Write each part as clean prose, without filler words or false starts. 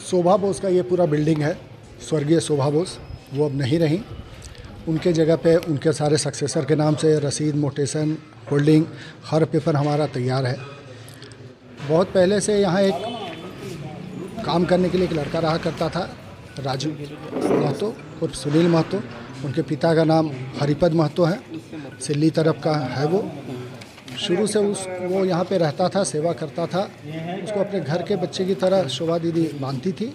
शोभा बोस का ये पूरा बिल्डिंग है, स्वर्गीय शोभा बोस, वो अब नहीं रहीं। उनके जगह पे उनके सारे सक्सेसर के नाम से रसीद, मोटेशन, होल्डिंग, हर पेपर हमारा तैयार है। बहुत पहले से यहाँ एक काम करने के लिए एक लड़का रहा करता था, राजू महतो और सुनील महतो। उनके पिता का नाम हरिपद महतो है, सिल्ली तरफ का है वो। शुरू से वो यहाँ पे रहता था, सेवा करता था। उसको अपने घर के बच्चे की तरह शोभा दीदी मानती थी।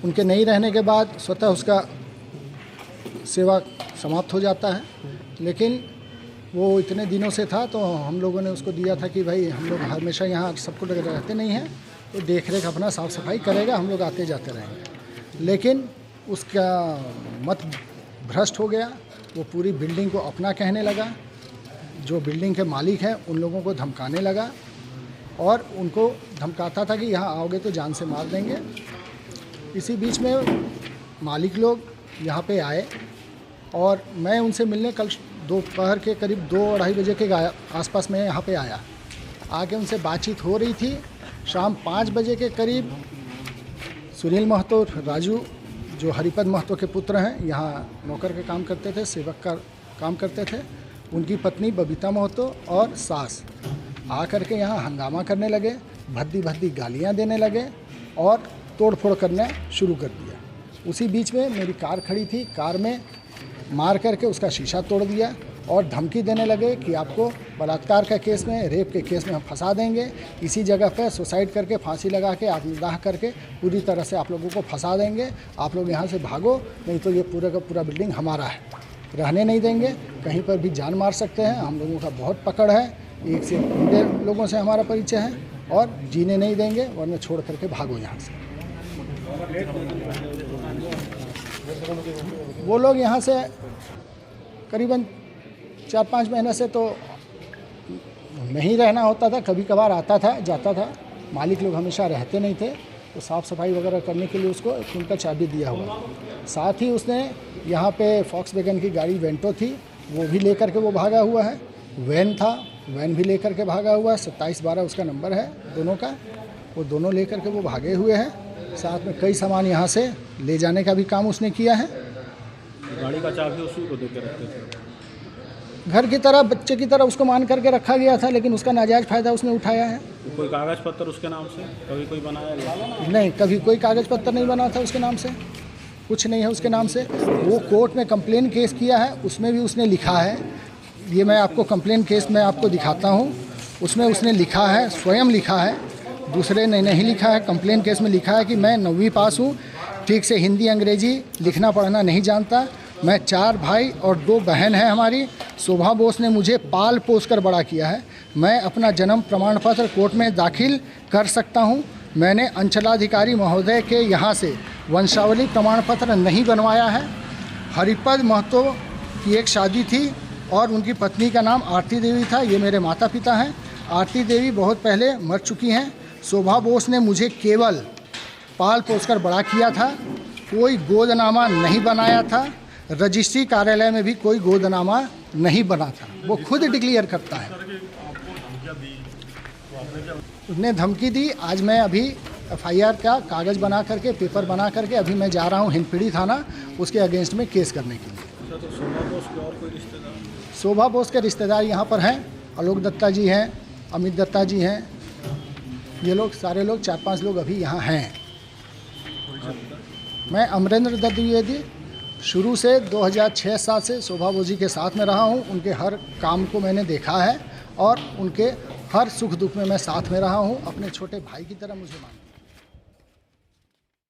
उनके नहीं रहने के बाद स्वतः उसका सेवा समाप्त हो जाता है, लेकिन वो इतने दिनों से था तो हम लोगों ने उसको दिया था कि भाई हम लोग हमेशा यहाँ सबको रहते नहीं हैं, तो देख रेख अपना साफ़ सफाई करेगा, हम लोग आते जाते रहेंगे। लेकिन उसका मत भ्रष्ट हो गया। वो पूरी बिल्डिंग को अपना कहने लगा, जो बिल्डिंग के मालिक हैं उन लोगों को धमकाने लगा और उनको धमकाता था कि यहाँ आओगे तो जान से मार देंगे। इसी बीच में मालिक लोग यहाँ पे आए और मैं उनसे मिलने कल दोपहर के करीब 2-2:30 बजे के आसपास में यहाँ पे आया। आके उनसे बातचीत हो रही थी। शाम 5 बजे के करीब सुनील महतो, राजू जो हरिपद महतो के पुत्र हैं, यहाँ नौकर के काम करते थे, सेवक का काम करते थे, उनकी पत्नी बबीता महतो और सास आकर के यहाँ हंगामा करने लगे, भद्दी भद्दी गालियाँ देने लगे और तोड़फोड़ करना शुरू कर दिया। उसी बीच में मेरी कार खड़ी थी, कार में मार करके उसका शीशा तोड़ दिया और धमकी देने लगे कि आपको बलात्कार का केस में, रेप के केस में हम फंसा देंगे, इसी जगह पर सुसाइड करके फांसी लगा के आत्मदाह करके पूरी तरह से आप लोगों को फंसा देंगे। आप लोग यहाँ से भागो, नहीं तो ये पूरा का पूरा बिल्डिंग हमारा है, रहने नहीं देंगे, कहीं पर भी जान मार सकते हैं। हम लोगों का बहुत पकड़ है, एक से 1 लोगों से हमारा परिचय है और जीने नहीं देंगे, वरना छोड़ करके भागो यहाँ से। वो लोग यहाँ से करीबन 4-5 महीने से तो नहीं रहना होता था, कभी कभार आता था जाता था। मालिक लोग हमेशा रहते नहीं थे, तो साफ़ सफाई वगैरह करने के लिए उसको उनका चाबी दिया हुआ। साथ ही उसने यहाँ पे फॉक्सवैगन की गाड़ी वेंटो थी, वो भी लेकर के वो भागा हुआ है। वैन था, वैन भी लेकर के भागा हुआ है, 2712 उसका नंबर है दोनों का। वो दोनों लेकर के वो भागे हुए हैं। साथ में कई सामान यहाँ से ले जाने का भी काम उसने किया है। गाड़ी का चाबी उसी को देकर रखते थे, घर की तरह, बच्चे की तरह उसको मान करके रखा गया था, लेकिन उसका नाजायज़ फ़ायदा उसने उठाया है। कोई कागज़ पत्र उसके नाम से कभी कोई बनाया? नहीं, कभी कोई कागज़ पत्र नहीं बना था उसके नाम से, कुछ नहीं है उसके नाम से। वो कोर्ट में कंप्लेन केस किया है, उसमें भी उसने लिखा है, ये मैं आपको कंप्लेन केस में आपको दिखाता हूँ, उसमें उसने लिखा है, स्वयं लिखा है, दूसरे ने नहीं लिखा है। कंप्लेन केस में लिखा है कि मैं 9वीं पास हूँ, ठीक से हिंदी अंग्रेजी लिखना पढ़ना नहीं जानता, मैं 4 भाई और 2 बहन हैं हमारी। शोभा बोस ने मुझे पाल पोस कर बड़ा किया है। मैं अपना जन्म प्रमाण पत्र कोर्ट में दाखिल कर सकता हूं। मैंने अंचलाधिकारी महोदय के यहाँ से वंशावली प्रमाण पत्र नहीं बनवाया है। हरिपद महतो की एक शादी थी और उनकी पत्नी का नाम आरती देवी था, ये मेरे माता पिता हैं। आरती देवी बहुत पहले मर चुकी हैं। शोभा बोस ने मुझे केवल पाल पोस कर बड़ा किया था, कोई गोदनामा नहीं बनाया था, रजिस्ट्री कार्यालय में भी कोई गोदनामा नहीं बना था, वो खुद डिक्लेयर करता है। उसने धमकी दी। आज मैं अभी FIR का कागज़ बना करके, पेपर बना करके अभी मैं जा रहा हूँ हिंदपीढ़ी थाना, उसके अगेंस्ट में केस करने के लिए। तो शोभा बोस के और कोई रिश्तेदार? शोभा बोस के रिश्तेदार यहाँ पर हैं, आलोक दत्ता जी हैं, अमित दत्ता जी हैं, ये लोग सारे लोग 4-5 लोग अभी यहाँ हैं। मैं अमरेंद्र दत्त द्विवेदी शुरू से 2006-7 से शोभा बोस जी के साथ में रहा हूँ। उनके हर काम को मैंने देखा है और उनके हर सुख दुख में मैं साथ में रहा हूँ। अपने छोटे भाई की तरह मुझे मानते हैं।